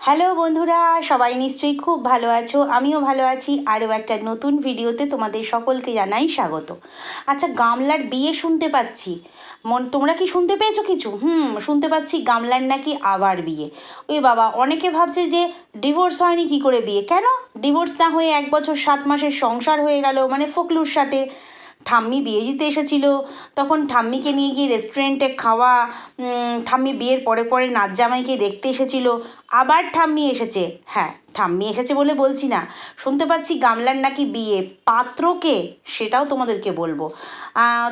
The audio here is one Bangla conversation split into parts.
হ্যালো বন্ধুরা, সবাই নিশ্চয়ই খুব ভালো আছো। আমিও ভালো আছি। আরও একটা নতুন ভিডিওতে তোমাদের সকলকে জানাই স্বাগত। আচ্ছা, গামলার বিয়ে শুনতে পাচ্ছি, তোমরা কি শুনতে পেয়েছো কিছু? শুনতে পাচ্ছি গামলার নাকি আবার বিয়ে। ওই বাবা, অনেকে ভাবছে যে ডিভোর্স হয়নি, কি করে বিয়ে? কেন ডিভোর্স না হয়ে 1 বছর 7 মাসের সংসার হয়ে গেল, মানে ফকলুর সাথে। ঠাম্মি বিয়ে দিতে এসেছিল, তখন ঠাম্মিকে নিয়ে গিয়ে রেস্টুরেন্টে খাওয়া, ঠাম্মি বিয়ের পরে পরে নাচ জামাইকে দেখতে এসেছিল, আবার ঠাম্মি এসেছে। হ্যাঁ, ঠাম্মি এসেছে বলে বলছি না, শুনতে পাচ্ছি গামলার নাকি বিয়ে। পাত্রকে সেটাও তোমাদেরকে বলবো।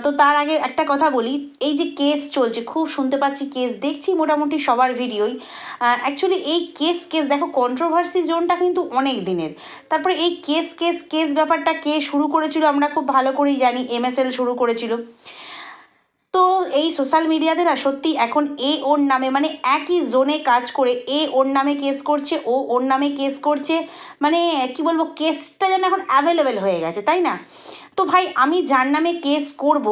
তো তার আগে একটা কথা বলি, এই যে কেস চলছে, খুব শুনতে পাচ্ছি কেস, দেখছি মোটামুটি সবার ভিডিওই। অ্যাকচুয়ালি এই কেস দেখো, কন্ট্রোভার্সি জোনটা কিন্তু অনেক দিনের। তারপরে এই কেস ব্যাপারটা কে শুরু করেছিল আমরা খুব ভালো করেই জানি, MSL শুরু করেছিল। তো এই সোশ্যাল মিডিয়াতে না সত্যি এখন ওর নামে, মানে একই জোনে কাজ করে ওর নামে কেস করছে, ওর নামে কেস করছে, মানে কি বলবো, কেসটা যেন এখন অ্যাভেলেবেল হয়ে গেছে, তাই না? তো ভাই, আমি যার নামে কেস করব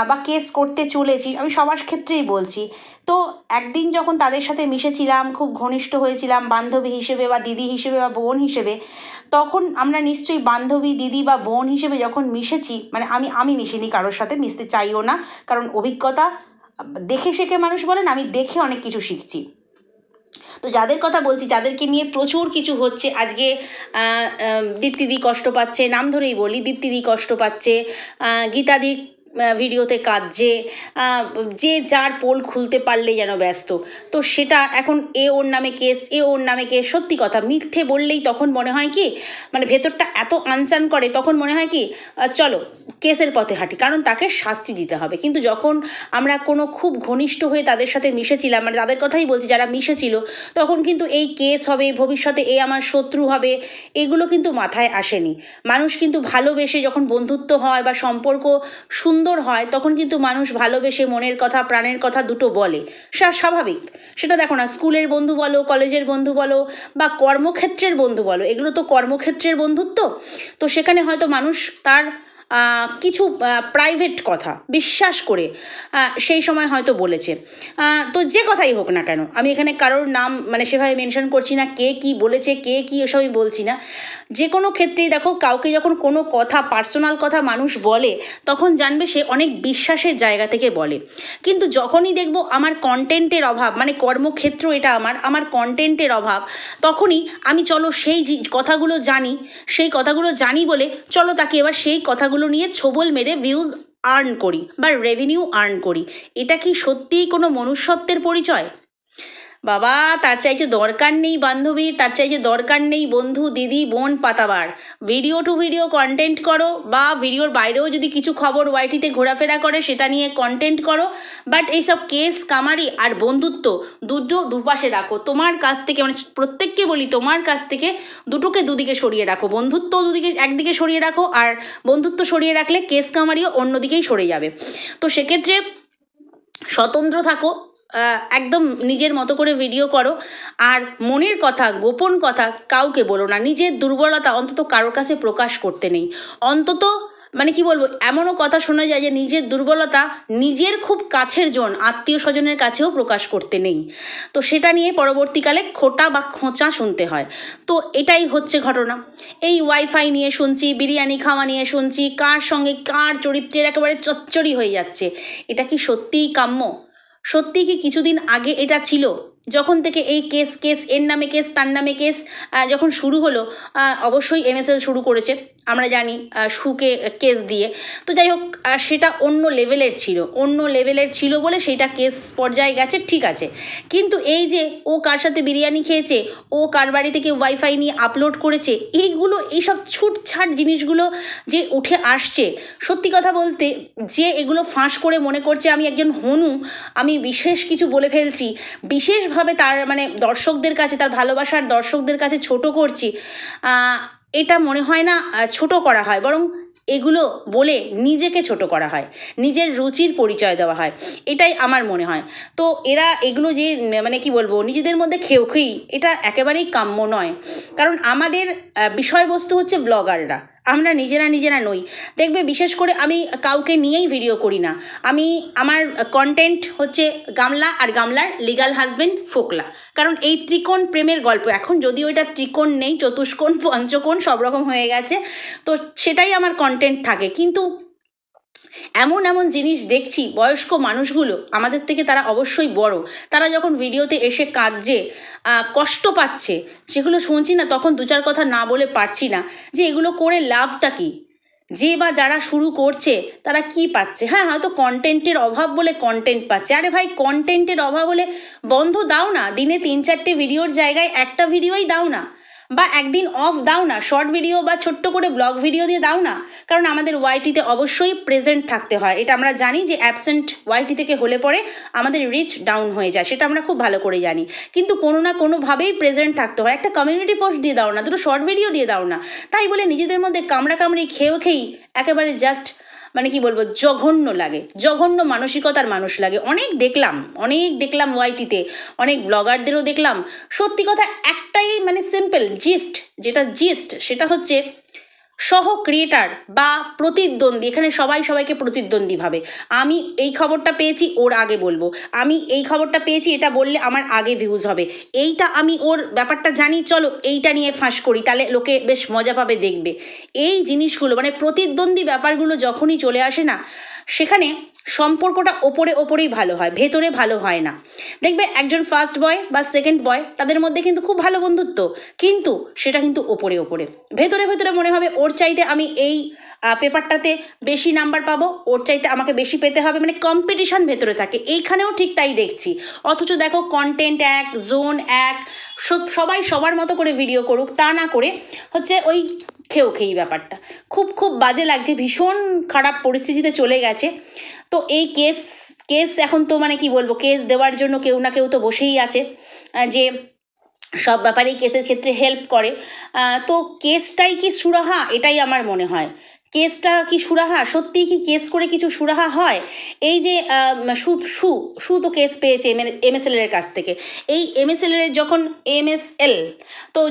বা কেস করতে চলেছি, আমি সবার ক্ষেত্রেই বলছি, তো একদিন যখন তাদের সাথে মিশেছিলাম, খুব ঘনিষ্ঠ হয়েছিলাম বান্ধবী হিসেবে বা দিদি হিসেবে বা বোন হিসেবে, তখন আমরা নিশ্চয়ই বান্ধবী, দিদি বা বোন হিসেবে যখন মিশেছি, মানে আমি মিশিনি কারোর সাথে, মিশতে চাইও না, কারণ অভিজ্ঞতা দেখে শেখে মানুষ বলেন, আমি দেখে অনেক কিছু শিখছি। তো যাদের কথা বলছি, যাদেরকে নিয়ে প্রচুর কিছু হচ্ছে আজকে, দীপ্তিদি কষ্ট পাচ্ছে, নাম ধরেই বলি, দীপ্তিদি কষ্ট পাচ্ছে, গীতাদি ভিডিওতে কাঁদছে, যে যার পোল খুলতে পারলেই যেন ব্যস্ত। তো সেটা এখন ওর নামে কেস, ওর নামে কেস। সত্যি কথা, মিথ্যে বললেই তখন মনে হয় কি, মানে ভেতরটা এত আনচান করে, তখন মনে হয় কি চলো কেসের পথে হাঁটি, কারণ তাকে শাস্তি দিতে হবে। কিন্তু যখন আমরা কোনো খুব ঘনিষ্ঠ হয়ে তাদের সাথে মিশেছিলাম, মানে তাদের কথাই বলছি যারা মিশেছিল, তখন কিন্তু এই কেস হবে, ভবিষ্যতে আমার শত্রু হবে, এগুলো কিন্তু মাথায় আসেনি। মানুষ কিন্তু ভালোবেসে যখন বন্ধুত্ব হয় বা সম্পর্ক সুন্দর হয়, তখন কিন্তু মানুষ ভালোবেসে মনের কথা প্রাণের কথা দুটো বলে, স্বাভাবিক। সেটা দেখো না, স্কুলের বন্ধু বলো, কলেজের বন্ধু বলো, বা কর্মক্ষেত্রের বন্ধু বলো, এগুলো তো কর্মক্ষেত্রের বন্ধুত্ব। তো সেখানে হয়তো মানুষ তার কিছু প্রাইভেট কথা বিশ্বাস করে সেই সময় হয়তো বলেছে। তো যে কথাই হোক না কেন, আমি এখানে কারোর নাম মানে সেভাবে মেনশন করছি না, কে কি বলেছে, কে কি, এসবই বলছি না। যে কোনো ক্ষেত্রেই দেখো, কাউকে যখন কোনো কথা, পার্সোনাল কথা মানুষ বলে, তখন জানবে সে অনেক বিশ্বাসের জায়গা থেকে বলে। কিন্তু যখনই দেখবো আমার কন্টেন্টের অভাব, মানে কর্মক্ষেত্র এটা আমার কন্টেন্টের অভাব, তখনই আমি চলো সেই কথাগুলো জানি, সেই কথাগুলো জানি বলে চলো তাকে এবার সেই কথাগুলো নিয়ে ছোবল মেরে ভিউজ আর্ন করি বা রেভিনিউ আর্ন করি। এটা কি সত্যিই কোনো মনুষ্যত্বের পরিচয়? বাবা, তার চাইতে দরকার নেই বান্ধবীর, তার চাইতে দরকার নেই বন্ধু, দিদি, বোন পাতাবার। ভিডিও টু ভিডিও কন্টেন্ট করো, বা ভিডিওর বাইরেও যদি কিছু খবর ওয়াইটিতে ঘোরাফেরা করে সেটা নিয়ে কন্টেন্ট করো, বাট এইসব কেস কামারি আর বন্ধুত্ব দুপাশে রাখো। তোমার কাছ থেকে, মানে প্রত্যেককে বলি, তোমার কাছ থেকে দুটোকে দুদিকে সরিয়ে রাখো। বন্ধুত্ব দুদিকে একদিকে সরিয়ে রাখো, আর বন্ধুত্ব সরিয়ে রাখলে কেস কামারিও অন্যদিকেই সরে যাবে। তো সেক্ষেত্রে স্বতন্ত্র থাকো, একদম নিজের মতো করে ভিডিও করো, আর মনের কথা, গোপন কথা কাউকে বলো না। নিজের দুর্বলতা অন্তত কারোর কাছে প্রকাশ করতে নেই। অন্তত মানে কি বলবো, এমনও কথা শোনা যায় যে নিজের দুর্বলতা নিজের খুব কাছের জন, আত্মীয় স্বজনের কাছেও প্রকাশ করতে নেই। তো সেটা নিয়ে পরবর্তীকালে খোঁটা বা খোঁচা শুনতে হয়। তো এটাই হচ্ছে ঘটনা। এই ওয়াইফাই নিয়ে শুনছি, বিরিয়ানি খাওয়া নিয়ে শুনছি, কার সঙ্গে কার চরিত্রের একেবারে চচ্চড়ি হয়ে যাচ্ছে। এটা কি সত্যিই কাম্য? সত্যি কি কিছুদিন আগে এটা ছিল? যখন থেকে এই কেস এর নামে কেস, তার নামে কেস যখন শুরু হলো, অবশ্যই MSL শুরু করেছে, আমরা জানি, সুকে কেস দিয়ে। তো যাই হোক, সেটা অন্য লেভেলের ছিল বলে সেইটা কেস পর্যায়ে গেছে, ঠিক আছে। কিন্তু এই যে ও কার সাথে বিরিয়ানি খেয়েছে, ও কার বাড়ি থেকে ওয়াইফাই নিয়ে আপলোড করেছে, এইসব ছুটছাট জিনিসগুলো যে উঠে আসছে, সত্যি কথা বলতে, যে এগুলো ফাঁস করে মনে করছে আমি একজন হনু, আমি বিশেষ কিছু বলে ফেলছি, বিশেষভাবে তার মানে দর্শকদের কাছে, তার ভালোবাসার দর্শকদের কাছে ছোট করছি, এটা মনে হয় না ছোট করা হয়, বরং এগুলো বলে নিজেকে ছোট করা হয়, নিজের রুচির পরিচয় দেওয়া হয়, এটাই আমার মনে হয়। তো এরা এগুলো যে মানে কি বলবো, নিজেদের মধ্যে খেই, এটা একেবারেই কাম্য নয়। কারণ আমাদের বিষয়বস্তু হচ্ছে ব্লগাররা, আমরা নিজেরা নই। দেখবে বিশেষ করে আমি কাউকে নিয়েই ভিডিও করি না। আমার কন্টেন্ট হচ্ছে গামলা আর গামলার লিগাল হাজবেন্ড ফোকলা। কারণ এই ত্রিকোণ প্রেমের গল্প, এখন যদিও এটা ত্রিকোণ নেই, চতুষ্কোণ পঞ্চকোণ সব রকম হয়ে গেছে, তো সেটাই আমার কন্টেন্ট থাকে। কিন্তু এমন জিনিস দেখছি, বয়স্ক মানুষগুলো আমাদের থেকে, তারা অবশ্যই বড়, তারা যখন ভিডিওতে এসে কাঁদছে, কষ্ট পাচ্ছে, সেগুলো শুনছি না, তখন দু চার কথা না বলে পারছি না যে এগুলো করে লাভটা কী, যে বা যারা শুরু করছে তারা কি পাচ্ছে। হ্যাঁ, হয়তো কন্টেন্টের অভাব বলে কন্টেন্ট পাচ্ছে। আরে ভাই, কন্টেন্টের অভাব হলে বন্ধ দাও না, দিনে 3-4টে ভিডিওর জায়গায় একটা ভিডিওই দাও না, বা একদিন অফ দাও না, শর্ট ভিডিও বা ছোট্ট করে ব্লগ ভিডিও দিয়ে দাও না। কারণ আমাদের ওয়াইটিতে অবশ্যই প্রেজেন্ট থাকতে হয়, এটা আমরা জানি যে অ্যাবসেন্ট ওয়াইটি থেকে হলে পরে আমাদের রিচ ডাউন হয়ে যায়, সেটা আমরা খুব ভালো করে জানি। কিন্তু কোনো না কোনোভাবেই প্রেজেন্ট থাকতে হয়। একটা কমিউনিটি পোস্ট দিয়ে দাও না, দুটো শর্ট ভিডিও দিয়ে দাও না। তাই বলে নিজেদের মধ্যে কামড়ি খেয়েই একেবারে জাস্ট মানে কি বলবো, জঘন্য লাগে, জঘন্য মানসিকতার মানুষ লাগে। অনেক দেখলাম ওয়াইটিতে, অনেক ব্লগারদেরও দেখলাম। সত্যি কথা একটাই, মানে সিম্পল জিস্ট সেটা হচ্ছে সহ ক্রিয়েটার বা প্রতিদ্বন্দ্বী, এখানে সবাইকে প্রতিদ্বন্দ্বী ভাবে। আমি এই খবরটা পেয়েছি, ওর আগে বলবো, আমি এই খবরটা পেয়েছি, এটা বললে আমার আগে ভিউজ হবে, এইটা আমি ওর ব্যাপারটা জানি, চলো এইটা নিয়ে ফাঁস করি, তাহলে লোকে বেশ মজা পাবে দেখবে। এই জিনিসগুলো মানে প্রতিদ্বন্দ্বী ব্যাপারগুলো যখনই চলে আসে না, সেখানে সম্পর্কটা ওপরেই ভালো হয়, ভেতরে ভালো হয় না। দেখবে একজন ফার্স্ট বয় বা সেকেন্ড বয়, তাদের মধ্যে কিন্তু খুব ভালো বন্ধুত্ব, কিন্তু সেটা কিন্তু ওপরে ভেতরে মনে হবে ওর চাইতে আমি এই পেপারটাতে বেশি নাম্বার পাবো, ওর চাইতে আমাকে বেশি পেতে হবে, মানে কম্পিটিশন ভেতরে থাকে। এইখানেও ঠিক তাই দেখছি। অথচ দেখো কন্টেন্ট এক, জোন এক, সবাই সবার মতো করে ভিডিও করুক, তা না করে হচ্ছে ওই খেয়েই ব্যাপারটা খুব বাজে লাগছে, ভীষণ খারাপ পরিস্থিতিতে চলে গেছে। তো এই কেস এখন তো মানে কি বলবো, কেস দেওয়ার জন্য কেউ না কেউ তো বসেই আছে, যে সব ব্যাপারেই কেসের ক্ষেত্রে হেল্প করে। তো কেসটাই কি সুরাহা, এটাই আমার মনে হয়। কেসটা কি সুরাহা? সত্যিই কি কেস করে কিছু সুরাহা হয়? এই যে সু তো কেস পেয়েছে MSL-এর কাছ থেকে। এই MSL-এর যখন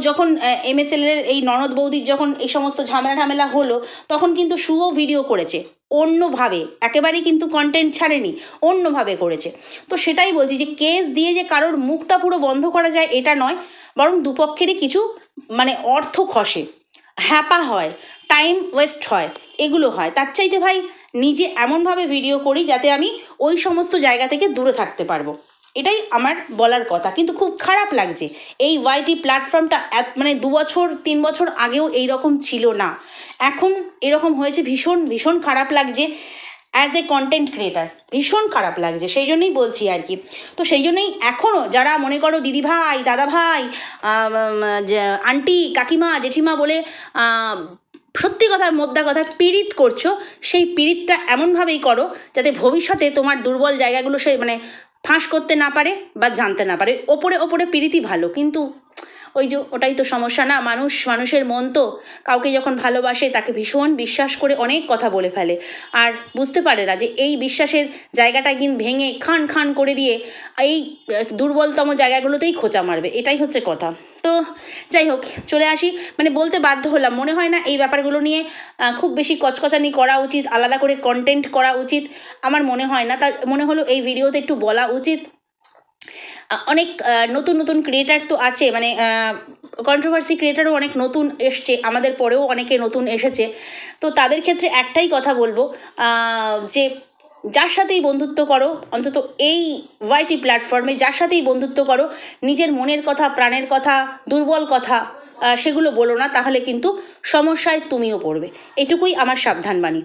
যখন MSL-এর এই ননদ বৌদির যখন এই সমস্ত ঝামেলা হলো, তখন কিন্তু সুও ভিডিও করেছে অন্যভাবে, একেবারেই কিন্তু কন্টেন্ট ছাড়েনি, অন্যভাবে করেছে। তো সেটাই বলছি যে কেস দিয়ে যে কারোর মুখটা পুরো বন্ধ করা যায় এটা নয়, বরং দুপক্ষেরই কিছু মানে অর্থ খসে, হ্যাপা হয়, টাইম ওয়েস্ট হয়, এগুলো হয়। তার চাইতে ভাই নিজে এমনভাবে ভিডিও করি যাতে আমি ওই সমস্ত জায়গা থেকে দূরে থাকতে পারবো, এটাই আমার বলার কথা। কিন্তু খুব খারাপ লাগছে, এই ওয়াইটি প্ল্যাটফর্মটা মানে 2-3 বছর আগেও এইরকম ছিল না, এখন এরকম হয়েছে। ভীষণ খারাপ লাগছে, অ্যাজ এ কন্টেন্ট ক্রিয়েটার ভীষণ খারাপ লাগছে, সেই জন্যই বলছি আর কি। তো সেই জন্যই এখনও যারা মনে করো দিদি ভাই, দাদা ভাই, আন্টি, কাকিমা, জেঠিমা বলে সত্যি কথা, মোদ্দা কথা পীড়িত করছো, সেই পীড়িতটা এমনভাবেই করো যাতে ভবিষ্যতে তোমার দুর্বল জায়গাগুলো সে মানে ফাঁস করতে না পারে বা জানতে না পারে। ওপরে পীড়িতই ভালো, কিন্তু ওই যে ওটাই তো সমস্যা না, মানুষের মন তো, কাউকে যখন ভালোবাসে তাকে ভীষণ বিশ্বাস করে অনেক কথা বলে ফেলে, আর বুঝতে পারে না যে এই বিশ্বাসের জায়গাটা কিন্তু ভেঙে খান করে দিয়ে এই দুর্বলতম জায়গাগুলোতেই খোঁচা মারবে, এটাই হচ্ছে কথা। তো যাই হোক, চলে আসি, মানে বলতে বাধ্য হলাম, মনে হয় না এই ব্যাপারগুলো নিয়ে খুব বেশি কচকচানি করা উচিত, আলাদা করে কন্টেন্ট করা উচিত, আমার মনে হয় না। তা মনে হলো এই ভিডিওতে একটু বলা উচিত। অনেক নতুন ক্রিয়েটার তো আছে, মানে কন্ট্রোভার্সি ক্রিয়েটারও অনেক নতুন এসছে, আমাদের পরেও অনেকে নতুন এসেছে। তো তাদের ক্ষেত্রে একটাই কথা বলবো, যে যার সাথেই বন্ধুত্ব করো, অন্তত এই ওয়াইটি প্ল্যাটফর্মে যার সাথেই বন্ধুত্ব করো, নিজের মনের কথা, প্রাণের কথা, দুর্বল কথা সেগুলো বলো না, তাহলে কিন্তু সমস্যায় তুমিও পড়বে, এটুকুই আমার সাবধান বাণী।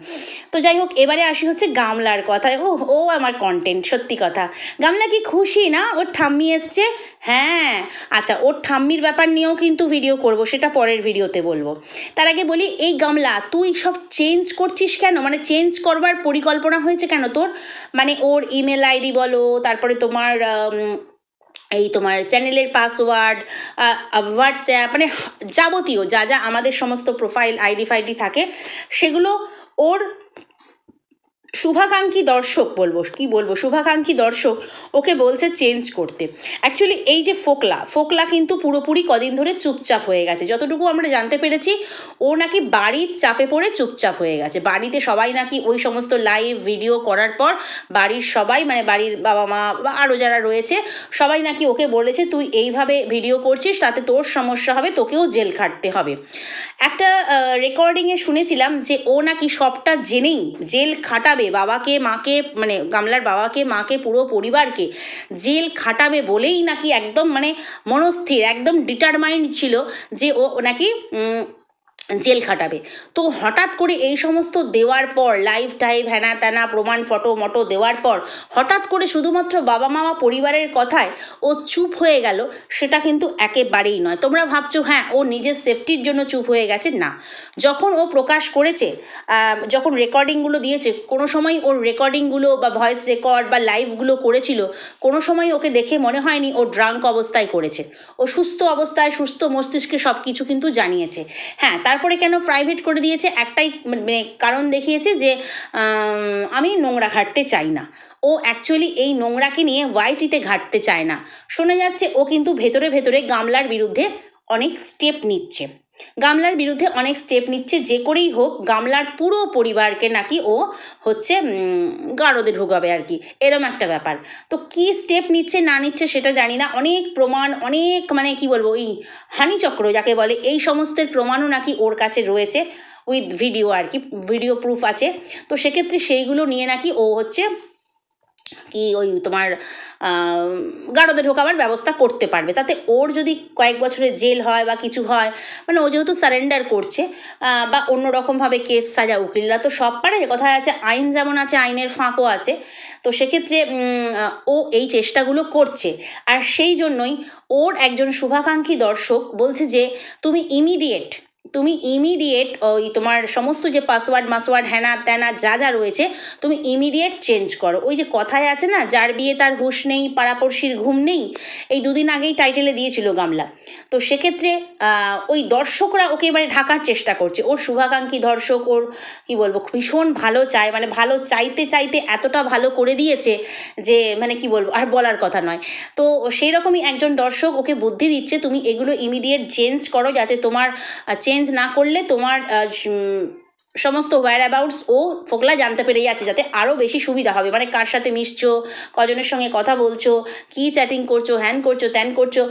তো যাই হোক, এবারে আসি হচ্ছে গামলার কথায়। ও আমার কন্টেন্ট, সত্যি কথা, গামলা কি খুশি না ওর ঠাম্মি এসছে? হ্যাঁ, আচ্ছা, ওর ঠাম্মির ব্যাপার নিয়েও কিন্তু ভিডিও করব, সেটা পরের ভিডিওতে বলবো। তার আগে বলি, এই গামলা তুই সব চেঞ্জ করছিস কেন, মানে চেঞ্জ করবার পরিকল্পনা হয়েছে কেন তোর? মানে ওর ইমেল আইডি বলো, তারপরে তোমার এই তোমার চ্যানেলের পাসওয়ার্ড, হোয়াটসঅ্যাপ, মানে যাবতীয় যা আমাদের সমস্ত প্রোফাইল আইডি ফাইডি থাকে, সেগুলো ওর শুভাকাঙ্ক্ষী দর্শক বলবো, কি বলবো, শুভাকাঙ্ক্ষী দর্শক ওকে বলছে চেঞ্জ করতে। অ্যাকচুয়ালি এই যে ফোকলা কিন্তু পুরোপুরি কদিন ধরে চুপচাপ হয়ে গেছে, যতটুকু আমরা জানতে পেরেছি ও নাকি বাড়ির চাপে পড়ে চুপচাপ হয়ে গেছে। বাড়িতে সবাই নাকি ওই সমস্ত লাইভ ভিডিও করার পর বাড়ির সবাই, মানে বাড়ির বাবা মা বা আরও যারা রয়েছে সবাই নাকি ওকে বলেছে তুই এইভাবে ভিডিও করছিস তাতে তোর সমস্যা হবে, তোকেও জেল খাটতে হবে। একটা রেকর্ডিংয়ে শুনেছিলাম যে ও নাকি সবটা জেনেই জেল খাটাবে বাবাকে মাকে, মানে গামলার বাবাকে মাকে পুরো পরিবারকে জেল খাটাবে বলেই নাকি একদম মানে মনস্থির, একদম ডিটারমাইন্ড ছিল যে ও নাকি জেল খাটাবে। তো হঠাৎ করে এই সমস্ত দেওয়ার পর লাইভ টাইভ হ্যানা ত্যানা প্রমাণ ফটো মটো দেওয়ার পর হঠাৎ করে শুধুমাত্র বাবা মামা পরিবারের কথায় ও চুপ হয়ে গেল, সেটা কিন্তু একেবারেই নয়। তোমরা ভাবছো হ্যাঁ ও নিজের সেফটির জন্য চুপ হয়ে গেছে, না। যখন ও প্রকাশ করেছে, যখন রেকর্ডিংগুলো দিয়েছে, কোনো সময় ওর রেকর্ডিংগুলো বা ভয়েস রেকর্ড বা লাইভগুলো করেছিল, কোনো সময় ওকে দেখে মনে হয়নি ও ড্রাঙ্ক অবস্থায় করেছে। ও সুস্থ অবস্থায় সুস্থ মস্তিষ্কে সব কিছু কিন্তু জানিয়েছে। হ্যাঁ, তারপরে কেন প্রাইভেট করে দিয়েছে, একটাই মানে কারণ দেখিয়েছে যে আমি নোংরা ঘাটতে চাই না। ও অ্যাকচুয়ালি এই নোংরাকে নিয়ে ওয়াইটিতে ঘাটতে চায় না। শোনা যাচ্ছে ও কিন্তু ভেতরে ভেতরে গামলার বিরুদ্ধে অনেক স্টেপ নিচ্ছে, গামলার বিরুদ্ধে অনেক স্টেপ নিচ্ছে, যে করেই হোক গামলার পুরো পরিবারকে নাকি ও হচ্ছে গারদে ঢোকাবে আর কি, এরম একটা ব্যাপার। তো কি স্টেপ নিচ্ছে না নিচ্ছে সেটা জানি না, অনেক প্রমাণ, অনেক মানে কি বলবো, ওই হানিচক্র যাকে বলে, এই সমস্তের প্রমাণও নাকি ওর কাছে রয়েছে উইথ ভিডিও আর কি, ভিডিও প্রুফ আছে। তো সেক্ষেত্রে সেইগুলো নিয়ে নাকি ও হচ্ছে কি ওই তোমার গারদে ঢোকাবার ব্যবস্থা করতে পারবে। তাতে ওর যদি কয়েক বছরের জেল হয় বা কিছু হয়, মানে ও যেহেতু সারেন্ডার করছে বা অন্য রকমভাবে কেস সাজা, উকিলরা তো সব পারে, কথায় আছে আইন যেমন আছে আইনের ফাঁকও আছে। তো সেক্ষেত্রে ও এই চেষ্টাগুলো করছে। আর সেই জন্যই ওর একজন শুভাকাঙ্ক্ষী দর্শক বলছে যে তুমি ইমিডিয়েট ওই তোমার সমস্ত যে পাসওয়ার্ড হ্যানা ত্যানা যা যা রয়েছে তুমি ইমিডিয়েট চেঞ্জ করো। ওই যে কথায় আছে না, যার বিয়ে তার হুঁশ নেই, পাড়াপড়শির ঘুম নেই, এই দুদিন আগেই টাইটেলে দিয়েছিল গামলা। তো সেক্ষেত্রে ওই দর্শকরা ওকে এবারে ঢাকার চেষ্টা করছে, ওর শুভাকাঙ্ক্ষী দর্শক ওর কি বলবো ভীষণ ভালো চায়, মানে ভালো চাইতে চাইতে এতটা ভালো করে দিয়েছে যে মানে কি বলবো আর বলার কথা নয়। তো সেই রকমই একজন দর্শক ওকে বুদ্ধি দিচ্ছে তুমি এগুলো ইমিডিয়েট চেঞ্জ করো, যাতে তোমার চেঞ্জ না করলে তোমার সমস্ত ওয়্যার অ্যাবাউটস ও ফোকলা জানতে পেরে যাচ্ছে, যাতে আরও বেশি সুবিধা হবে, মানে কার সাথে মিশছো, কজনের সঙ্গে কথা বলছো, কী চ্যাটিং করছো, হ্যান করছো ত্যান করছো,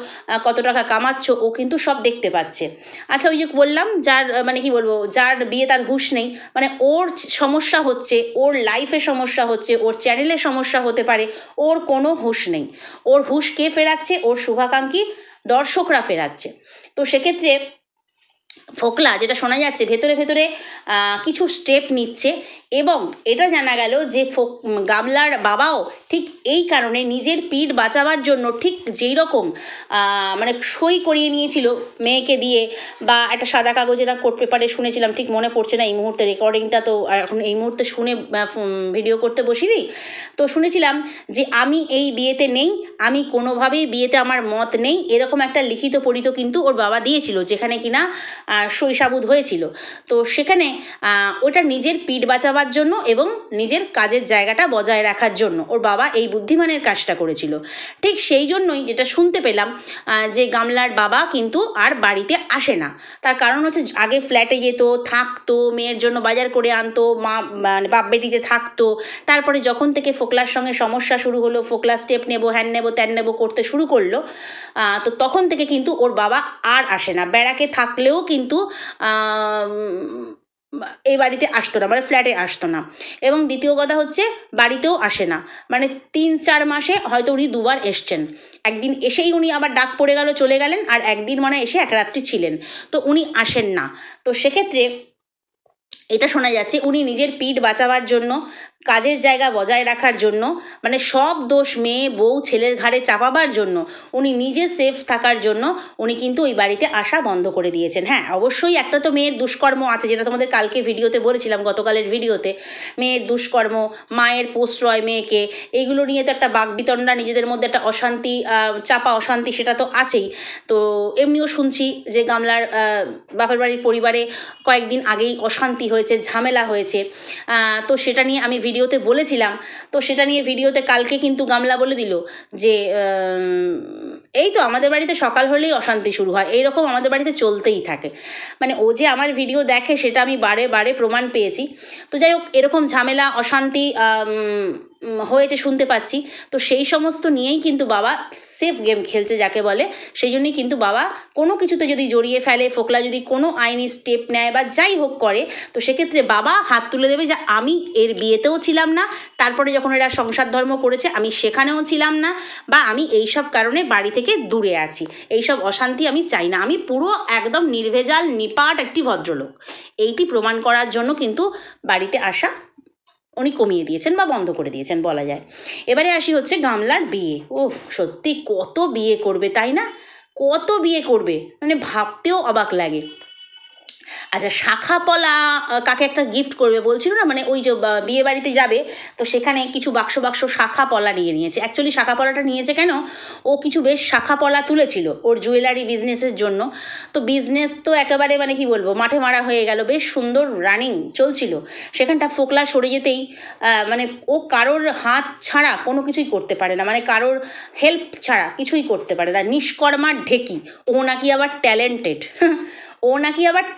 কত টাকা কামাচ্ছ, ও কিন্তু সব দেখতে পাচ্ছে। আচ্ছা ওই যে বললাম যার মানে কি বলবো যার বিয়ে তার হুঁশ নেই, মানে ওর সমস্যা হচ্ছে, ওর লাইফে সমস্যা হচ্ছে, ওর চ্যানেলে সমস্যা হতে পারে, ওর কোনো হুঁশ নেই। ওর হুঁশ কে ফেরাচ্ছে? ওর শুভাকাঙ্ক্ষী দর্শকরা ফেরাচ্ছে। তো সেক্ষেত্রে ফোকলা, যেটা শোনা যাচ্ছে ভেতরে ভেতরে কিছু স্টেপ নিচ্ছে, এবং এটা জানা গেল যে গামলার বাবাও ঠিক এই কারণে নিজের পিঠ বাঁচাবার জন্য ঠিক যেই রকম মানে সই করিয়ে নিয়েছিল মেয়েকে দিয়ে, বা একটা সাদা কাগজে না কোর্ট পেপারে শুনেছিলাম, ঠিক মনে পড়ছে না এই মুহূর্তে, রেকর্ডিংটা তো এখন এই মুহূর্তে শুনে ভিডিও করতে বসিনি, তো শুনেছিলাম যে আমি এই বিয়েতে নেই, আমি কোনোভাবেই বিয়েতে আমার মত নেই, এরকম একটা লিখিত পড়িত কিন্তু ওর বাবা দিয়েছিল, যেখানে কিনা সই সাবুত হয়েছিল। তো সেখানে ওটা নিজের পিঠ বাঁচাবার জন্য এবং নিজের কাজের জায়গাটা বজায় রাখার জন্য ওর বাবা এই বুদ্ধিমানের কাজটা করেছিল। ঠিক সেই জন্যই যেটা শুনতে পেলাম যে গামলার বাবা কিন্তু আর বাড়িতে আসে না। তার কারণ হচ্ছে আগে ফ্ল্যাটে যেত, থাকতো, মেয়ের জন্য বাজার করে আনতো, মা মানে বাপ বেটিতে থাকতো। তারপরে যখন থেকে ফোকলার সঙ্গে সমস্যা শুরু হলো, ফোকলা স্টেপ নেবো, হ্যান নেবো, ত্যান নেবো করতে শুরু করলো, তো তখন থেকে কিন্তু ওর বাবা আর আসে না, ব্যারাকে থাকলেও কিন্তু এই বাড়িতে আসতো না, মানে ফ্ল্যাটে আসতো না। এবং দ্বিতীয় কথা হচ্ছে বাড়িতেও আসে না, মানে 3-4 মাসে হয়তো উনি 2বার এসছেন। একদিন এসেই উনি আবার ডাক পড়ে গেল চলে গেলেন, আর একদিন মানে এসে এক রাত্রি ছিলেন, তো উনি আসেন না। তো সেক্ষেত্রে এটা শোনা যাচ্ছে উনি নিজের পিঠ বাঁচাবার জন্য, কাজের জায়গা বজায় রাখার জন্য, মানে সব দোষ মেয়ে বউ ছেলের ঘাড়ে চাপাবার জন্য, উনি নিজে সেফ থাকার জন্য উনি কিন্তু ওই বাড়িতে আসা বন্ধ করে দিয়েছেন। হ্যাঁ অবশ্যই একটা তো মেয়ের দুষ্কর্ম আছে, যেটা তোমাদের কালকে ভিডিওতে বলেছিলাম, গতকালের ভিডিওতে, মেয়ের দুষ্কর্ম, মায়ের প্রশ্রয় মেয়েকে, এইগুলো নিয়ে তো একটা বাকবিতণ্ডা, নিজেদের মধ্যে একটা অশান্তি, চাপা অশান্তি সেটা তো আছেই। তো এমনিও শুনছি যে গামলার বাপের বাড়ির পরিবারে কয়েকদিন আগেই অশান্তি হয়েছে, ঝামেলা হয়েছে, তো সেটা নিয়ে আমি ভিডিওতে বলেছিলাম, তো সেটা নিয়ে ভিডিওতে কালকে কিন্তু গামলা বলে দিল যে এই তো আমাদের বাড়িতে সকাল হলেই অশান্তি শুরু হয়, এইরকম আমাদের বাড়িতে চলতেই থাকে। মানে ও যে আমার ভিডিও দেখে সেটা আমি বারে বারে প্রমাণ পেয়েছি। তো যাই হোক, এরকম ঝামেলা অশান্তি হয়েছে শুনতে পাচ্ছি। তো সেই সমস্ত নিয়েই কিন্তু বাবা সেফ গেম খেলছে যাকে বলে। সেই জন্যই কিন্তু বাবা কোনো কিছুতে যদি জড়িয়ে ফেলে, ফোকলা যদি কোনো আইনি স্টেপ নেয় বা যাই হোক করে, তো সেক্ষেত্রে বাবা হাত তুলে দেবে যে আমি এর বিয়েতেও ছিলাম না, তারপরে যখন এরা সংসার ধর্ম করেছে আমি সেখানেও ছিলাম না, বা আমি এইসব কারণে বাড়ি থেকে দূরে আছি, এইসব অশান্তি আমি চাই না, আমি পুরো একদম নির্ভেজাল নিপাট একটি ভদ্রলোক। এইটি প্রমাণ করার জন্য কিন্তু বাড়িতে আসা উনি কমিয়ে দিয়েছেন বা বন্ধ করে দিয়েছেন বলা যায়। এবারে আসি হচ্ছে গামলার বিয়ে। ও সত্যি কত বিয়ে করবে তাই না, কত বিয়ে করবে, মানে ভাবতেও অবাক লাগে। আচ্ছা, শাখা পলা কাকে একটা গিফট করবে বলছিল না, মানে ওই যে বিয়ে বাড়িতে যাবে, তো সেখানে কিছু বাক্স বাক্স শাখা পলা নিয়েছে। অ্যাকচুয়ালি শাখা পলাটা নিয়েছে কেন, ও কিছু বেশ শাখা পলা তুলেছিল ওর জুয়েলারি বিজনেসের জন্য। তো বিজনেস তো একেবারে মানে কি বলবো মাঠে মারা হয়ে গেল, বেশ সুন্দর রানিং চলছিল। সেখানটা ফোকলা সরে যেতেই মানে ও কারোর হাত ছাড়া কোনো কিছুই করতে পারে না, মানে কারোর হেল্প ছাড়া কিছুই করতে পারে না, নিষ্কর্মার ঢেকি। ও নাকি আবার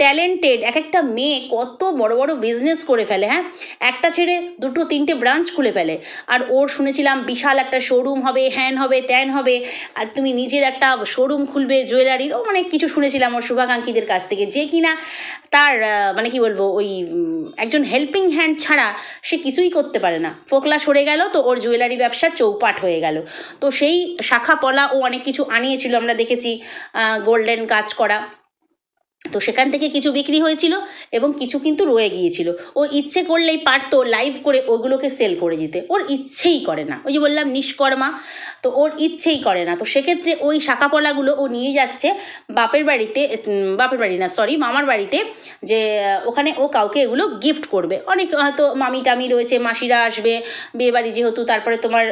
ট্যালেন্টেড এক একটা মেয়ে কত বড় বড় বিজনেস করে ফেলে, হ্যাঁ, একটা ছেড়ে দুটো তিনটে ব্রাঞ্চ খুলে ফেলে। আর ওর শুনেছিলাম বিশাল একটা শোরুম হবে, হ্যান হবে ত্যান হবে, আর তুমি নিজের একটা শোরুম খুলবে জুয়েলারির, ও মানে কিছু শুনেছিলাম ওর শুভাকাঙ্ক্ষীদের কাছ থেকে, যে কিনা তার মানে কি বলবো ওই একজন হেল্পিং হ্যান্ড ছাড়া সে কিছুই করতে পারে না। ফোকলা সরে গেল তো ওর জুয়েলারি ব্যবসার চৌপাট হয়ে গেল। তো সেই শাখা পলা ও অনেক কিছু আনিয়েছিল, আমরা দেখেছি গোল্ডেন কাজ করা, তো সেখান থেকে কিছু বিক্রি হয়েছিল এবং কিছু কিন্তু রয়ে গিয়েছিল। ও ইচ্ছে করলেই পারতো লাইভ করে ওগুলোকে সেল করে দিতে, ওর ইচ্ছেই করে না, ওই যে বললাম নিষ্কর্মা, তো ওর ইচ্ছেই করে না। তো সেক্ষেত্রে ওই শাঁখাপলাগুলো ও নিয়ে যাচ্ছে বাপের বাড়িতে, বাপের বাড়ি না সরি মামার বাড়িতে, যে ওখানে ও কাউকে এগুলো গিফট করবে। অনেক হয়তো মামি টামি রয়েছে, মাসিরা আসবে বিয়েবাড়ি যেহেতু, তারপরে তোমার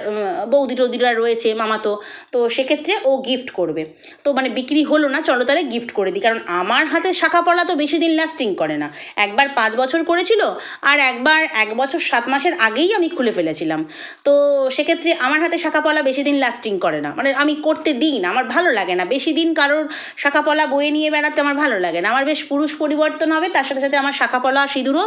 বৌদি টৌদিরা রয়েছে মামাতো, তো সেক্ষেত্রে ও গিফট করবে। তো মানে বিক্রি হলো না, চলো তাহলে গিফট করে দিই, কারণ আমার হাতে শাখা পলা তো বেশি দিন লাস্টিং করে না। একবার 5 বছর করেছিল, আর একবার 1 বছর 7 মাসের আগেই আমি খুলে ফেলেছিলাম। তো সেক্ষেত্রে আমার হাতে শাখা পলা বেশি দিন লাস্টিং করে না, মানে আমি করতে দিই না, আমার ভালো লাগে না বেশি দিন কারোর শাখা পলা বয়ে নিয়ে বেড়াতে, আমার ভালো লাগে না। আমার বেশ পুরুষ পরিবর্তন হবে, তার সাথে সাথে আমার শাখা পলা সিঁদুরও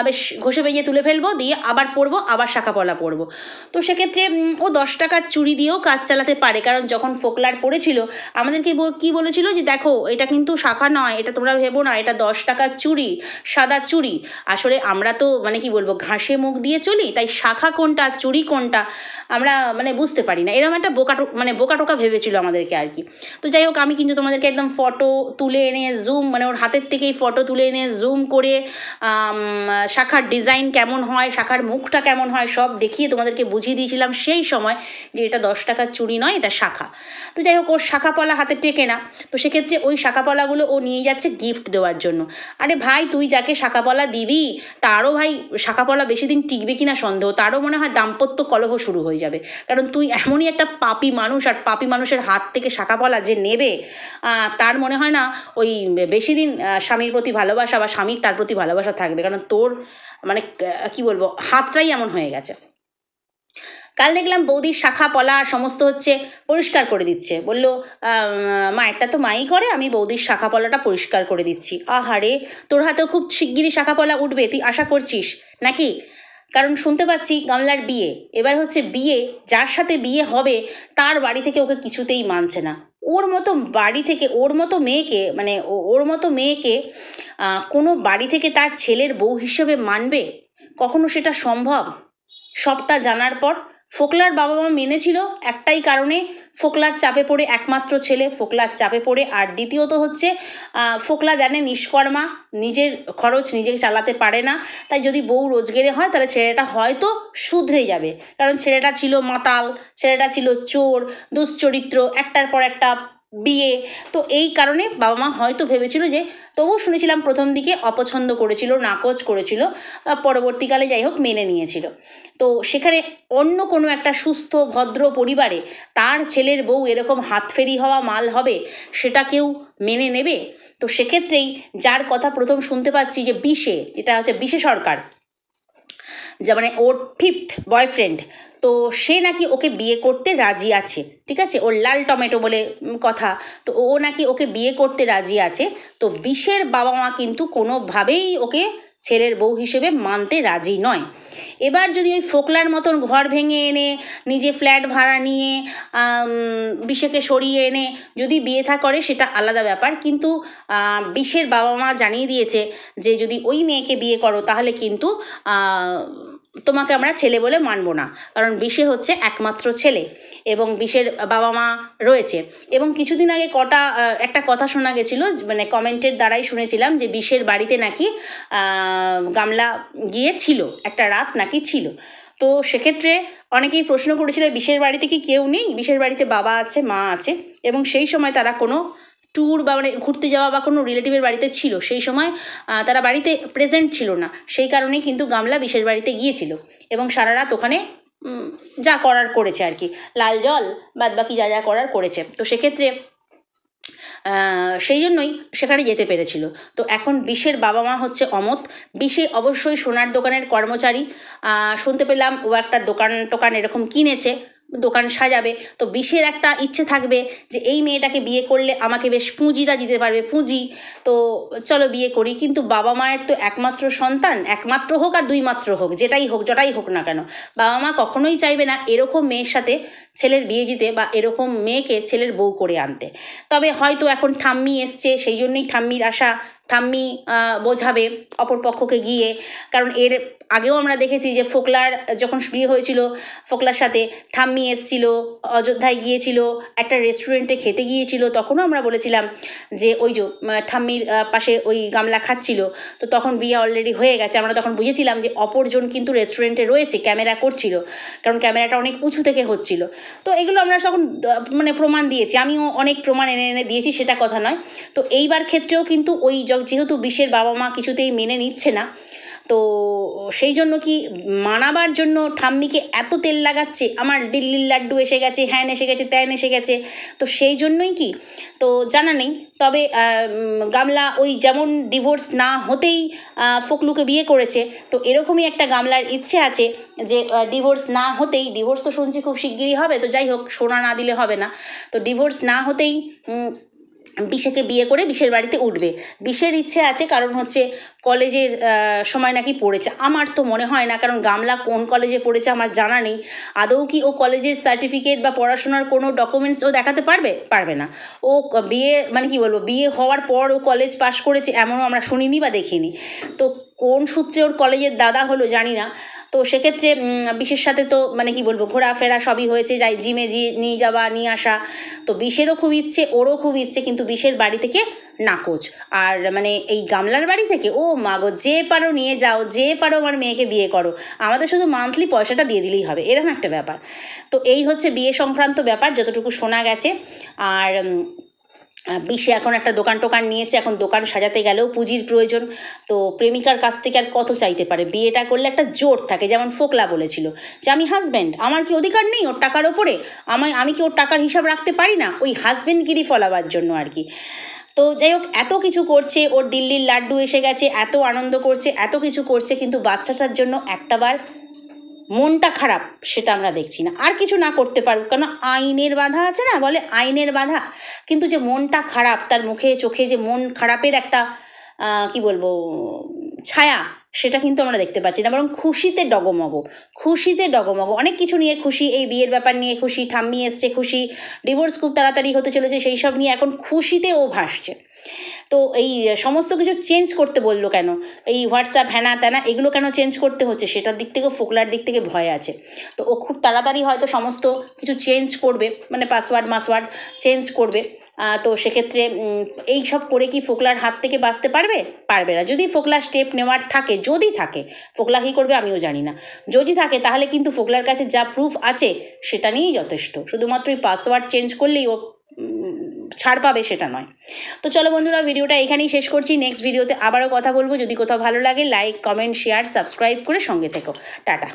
বেশ ঘষে ভেজে তুলে ফেলবো, দিয়ে আবার পরবো, আবার শাখা পলা পরবো। তো সেক্ষেত্রে ও 10 টাকার চুড়ি দিয়েও কাজ চালাতে পারে, কারণ যখন ফোকলার পড়েছিল আমাদেরকে কি বলেছিল যে দেখো এটা কিন্তু শাখা নয়, এটা তোমরা ভেবো না, এটা 10 টাকার চুড়ি, সাদা চুড়ি। আসলে আমরা তো মানে কি বলবো ঘাসে মুখ দিয়ে চলি, তাই শাখা কোনটা চুড়ি কোনটা আমরা মানে বুঝতে পারি না, এরকম একটা বোকা টোকা ভেবেছিল আমাদেরকে আর কি। তো যাই হোক, আমি কিন্তু তোমাদেরকে একদম ফটো তুলে এনে জুম, মানে ওর হাতের থেকেই ফটো তুলে এনে জুম করে শাখার ডিজাইন কেমন হয়, শাখার মুখটা কেমন হয় সব দেখিয়ে তোমাদেরকে বুঝিয়ে দিয়েছিলাম সেই সময় যে এটা 10 টাকার চুড়ি নয়, এটা শাখা। তো যাই হোক, ওর শাখাপলা হাতে টেকে না, তো সেক্ষেত্রে ওই শাখাপলাগুলো ও নিয়ে যাচ্ছে গিফট দেওয়ার জন্য। আরে ভাই, তুই যাকে শাখাপলা দিবি তারও ভাই শাখাপলা বেশি দিন টিকবে কিনা সন্দেহ, তারও মনে হয় দাম্পত্য কলহ শুরু হয়ে যাবে, কারণ তুই এমনই একটা পাপী মানুষ, আর পাপী মানুষের হাত থেকে শাখাপলা যে নেবে তার মনে হয় না ওই বেশি দিন স্বামীর প্রতি ভালোবাসা বা স্বামীর তার প্রতি ভালোবাসা থাকবে, কারণ তোর মানে কি বলবো হাতটাই এমন হয়ে গেছে। কাল দেখলাম বৌদির শাখা পলা সমস্ত হচ্ছে পরিষ্কার করে দিচ্ছে, বললো মায়েরটা তো মাই করে, আমি বৌদির শাখা পলাটা পরিষ্কার করে দিচ্ছি। আহারে, তোর হাতেও খুব শিগগিরই শাখা পলা উঠবে, তুই আশা করছিস নাকি? কারণ শুনতে পাচ্ছি গামলার বিয়ে, এবার হচ্ছে বিয়ে, যার সাথে বিয়ে হবে তার বাড়ি থেকে ওকে কিছুতেই মানছে না। ওর মতো বাড়ি থেকে ওর মতো মেয়েকে, মানে ওর মতো মেয়েকে কোনো বাড়ি থেকে তার ছেলের বউ হিসেবে মানবে? কখনো সেটা সম্ভব? সবটা জানার পর ফোকলার বাবা মা মেনেছিল একটাই কারণে, ফোকলার চাপে পড়ে, একমাত্র ছেলে ফোকলার চাপে পড়ে, আর দ্বিতীয়ত হচ্ছে ফোকলা জানে নিষ্কর্মা, নিজের খরচ নিজে চালাতে পারে না, তাই যদি বউ রোজগেরে হয় তাহলে ছেলেটা হয়তো শুধরে যাবে, কারণ ছেলেটা ছিল মাতাল, ছেলেটা ছিল চোর, দুশ্চরিত্র, একটার পর একটা বিয়ে। তো এই কারণে বাবা মা হয়তো ভেবেছিল যে, তবুও শুনেছিলাম প্রথম দিকে অপছন্দ করেছিল, নাকচ করেছিল, পরবর্তীকালে যাই হোক মেনে নিয়েছিল। তো সেখানে অন্য কোনো একটা সুস্থ ভদ্র পরিবারে তার ছেলের বউ এরকম হাতফেরি হওয়া মাল হবে, সেটা কেউ মেনে নেবে? তো সেক্ষেত্রেই যার কথা প্রথম শুনতে পাচ্ছি যে যেটা হচ্ছে বিশে সরকার, যা মানে ওর 5th বয়ফ্রেন্ড, তো সে নাকি ওকে বিয়ে করতে রাজি আছে, ঠিক আছে, ওর লাল টমেটো বলে কথা, তো ও নাকি ওকে বিয়ে করতে রাজি আছে। তো বিশের বাবা মা কিন্তু কোনোভাবেই ওকে ছেলের বউ হিসেবে মানতে রাজি নয়। এবার যদি ওই ফোকলার মতন ঘর ভেঙে এনে নিজে ফ্ল্যাট ভাড়া নিয়ে বিশেকে সরিয়ে এনে যদি বিয়ে থা করে সেটা আলাদা ব্যাপার, কিন্তু বিশের বাবা মা জানিয়ে দিয়েছে যে যদি ওই মেয়েকে বিয়ে করো তাহলে কিন্তু তোমাকে আমরা ছেলে বলে মানব না, কারণ বিশে হচ্ছে একমাত্র ছেলে এবং বিশের বাবা মা রয়েছে। এবং কিছুদিন আগে একটা কথা শোনা গেছিলো, মানে কমেন্টের দ্বারাই শুনেছিলাম যে বিশের বাড়িতে নাকি গামলা গিয়েছিল, একটা রাত নাকি ছিল। তো সেক্ষেত্রে অনেকেই প্রশ্ন করেছিল বিশের বাড়িতে কি কেউ নেই, বিশের বাড়িতে বাবা আছে, মা আছে, এবং সেই সময় তারা কোনো ট্যুর বা মানে ঘুরতে যাওয়া বা কোনো রিলেটিভের বাড়িতে ছিল, সেই সময় তারা বাড়িতে প্রেজেন্ট ছিল না, সেই কারণেই কিন্তু গামলা বিশের বাড়িতে গিয়েছিল এবং সারা রাত ওখানে যা করার করেছে আর কি, লাল জল বাদ বাকি যা যা করার করেছে। তো সেক্ষেত্রে সেই জন্যই সেখানে যেতে পেরেছিল। তো এখন বিশের বাবা মা হচ্ছে অমত। বিশে অবশ্যই সোনার দোকানের কর্মচারী, শুনতে পেলাম ও একটা দোকান এরকম কিনেছে, দোকান সাজাবে। তো বিশের একটা ইচ্ছে থাকবে যে এই মেয়েটাকে বিয়ে করলে আমাকে বেশ পুঁজিটা দিতে পারবে, পুঁজি, তো চলো বিয়ে করি। কিন্তু বাবা মায়ের তো একমাত্র সন্তান, একমাত্র হোক আর দুই মাত্র হোক, যেটাই হোক না কেন, বাবা মা কখনোই চাইবে না এরকম মেয়ের সাথে ছেলের বিয়ে দিতে বা এরকম মেয়েকে ছেলের বউ করে আনতে। তবে হয়তো এখন ঠাম্মি এসছে, সেই জন্যই ঠাম্মির আশা, ঠাম্মি বোঝাবে অপর পক্ষকে গিয়ে। কারণ এর আগেও আমরা দেখেছি যে ফোকলার যখন বিয়ে হয়েছিল, ফোকলার সাথে ঠাম্মি এসছিল, অযোধ্যায় গিয়েছিল, একটা রেস্টুরেন্টে খেতে গিয়েছিল, তখনও আমরা বলেছিলাম যে ওই যে ঠাম্মির পাশে ওই গামলা খাচ্ছিল, তো তখন বিয়ে অলরেডি হয়ে গেছে। আমরা তখন বুঝেছিলাম যে অপরজন কিন্তু রেস্টুরেন্টে রয়েছে, ক্যামেরা করছিল, কারণ ক্যামেরাটা অনেক উঁচু থেকে হচ্ছিল। তো এগুলো আমরা তখন মানে প্রমাণ দিয়েছি, আমিও অনেক প্রমাণ এনে দিয়েছি, সেটা কথা নয়। তো এইবার ক্ষেত্রেও কিন্তু ওই যেহেতু বিশের বাবা মা কিছুতেই মেনে নিচ্ছে না, তো সেই জন্য কি মানাবার জন্য ঠাম্মিকে এত তেল লাগাচ্ছে, আমার দিল্লির লাড্ডু এসে গেছে, হ্যান এসে গেছে, ত্যান এসে গেছে, তো সেই জন্যই কি তো জানা নেই। তবে গামলা ওই যেমন ডিভোর্স না হতেই ফোকলুকে বিয়ে করেছে, তো এরকমই একটা গামলার ইচ্ছে আছে যে ডিভোর্স না হতেই, ডিভোর্স তো শুনছি খুব শিগগিরই হবে, তো যাই হোক, সোনা না দিলে হবে না, তো ডিভোর্স না হতেই বিশেকে বিয়ে করে বিশের বাড়িতে উঠবে। বিশের ইচ্ছে আছে, কারণ হচ্ছে কলেজের সময় নাকি পড়েছে, আমার তো মনে হয় না, কারণ গামলা কোন কলেজে পড়েছে আমার জানা নেই। আদৌ কি ও কলেজের সার্টিফিকেট বা পড়াশোনার কোনো ডকুমেন্টস ও দেখাতে পারবে না। ও বিয়ে মানে কি বলবো, বিয়ে হওয়ার পর ও কলেজ পাশ করেছে এমনও আমরা শুনিনি বা দেখিনি। তো কোন সূত্রে ওর কলেজের দাদা হলো জানি না। তো সেক্ষেত্রে বিশের সাথে তো মানে কি বলবো, ঘোরাফেরা সবই হয়েছে, যাই জিমে নিয়ে যাওয়া নিয়ে আসা। তো বিশেরও খুব ইচ্ছে, ওরও খুব ইচ্ছে, কিন্তু বিশের বাড়ি থেকে নাকচ। আর মানে এই গামলার বাড়ি থেকে, ও মাগো, যে পারো নিয়ে যাও, যে পারো আমার মেয়েকে বিয়ে করো, আমাদের শুধু মান্থলি পয়সাটা দিয়ে দিলেই হবে, এরকম একটা ব্যাপার। তো এই হচ্ছে বিয়ে সংক্রান্ত ব্যাপার, যতটুকু শোনা গেছে। আর বিশে এখন একটা দোকান নিয়েছে, এখন দোকান সাজাতে গেলেও পুঁজির প্রয়োজন। তো প্রেমিকার কাছ থেকে আর কত চাইতে পারে, বিয়েটা করলে একটা জোর থাকে, যেমন ফোকলা বলেছিল যে আমি হাজব্যান্ড, আমার কি অধিকার নেই ওর টাকার ওপরে, আমি কি ওর টাকার হিসাব রাখতে পারি না, ওই হাজব্যান্ডগিরি ফলাবার জন্য আর কি। তো যাই হোক, এত কিছু করছে, ওর দিল্লির লাড্ডু এসে গেছে, এত আনন্দ করছে, এত কিছু করছে, কিন্তু বাচ্চাটার জন্য একটাবার মনটা খারাপ, সেটা আমরা দেখছি না। আর কিছু না করতে পারুক, কেন আইনের বাধা আছে না, বলে আইনের বাধা, কিন্তু যে মনটা খারাপ, তার মুখে চোখে যে মন খারাপের একটা কি বলবো ছায়া, সেটা কিন্তু আমরা দেখতে পাচ্ছি না, বরং খুশিতে ডগমগ, অনেক কিছু নিয়ে খুশি, এই বিয়ের ব্যাপার নিয়ে খুশি, ঠাম্মি এসছে খুশি, ডিভোর্স খুব তাড়াতাড়ি হতে চলেছে, সেই সব নিয়ে এখন খুশিতে ও ভাসছে। তো এই সমস্ত কিছু চেঞ্জ করতে বললো কেন, এই হোয়াটসঅ্যাপ হ্যানা ত্যানা এগুলো কেন চেঞ্জ করতে হচ্ছে, সেটার দিক থেকেও ফোকলার দিক থেকে ভয় আছে। তো ও খুব তাড়াতাড়ি হয়তো সমস্ত কিছু চেঞ্জ করবে, মানে পাসওয়ার্ড চেঞ্জ করবে। তো সেক্ষেত্রে এই সব করে কি ফোকলার হাত থেকে বাঁচতে পারবে না। যদি ফোকলার স্টেপ নেওয়ার থাকে, যদি থাকে, ফোকলা কী করবে আমিও জানি না, যদি থাকে তাহলে কিন্তু ফোকলার কাছে যা প্রুফ আছে সেটা নিয়েই যথেষ্ট, শুধুমাত্র এই পাসওয়ার্ড চেঞ্জ করলেই ও ছাড় পাবে সেটা নয়। তো চলো বন্ধুরা, ভিডিওটা এখানেই শেষ করছি, নেক্সট ভিডিওতে আবারও কথা বলবো। যদি কোথাও ভালো লাগে লাইক কমেন্ট শেয়ার সাবস্ক্রাইব করে সঙ্গে থেকো। টাটা।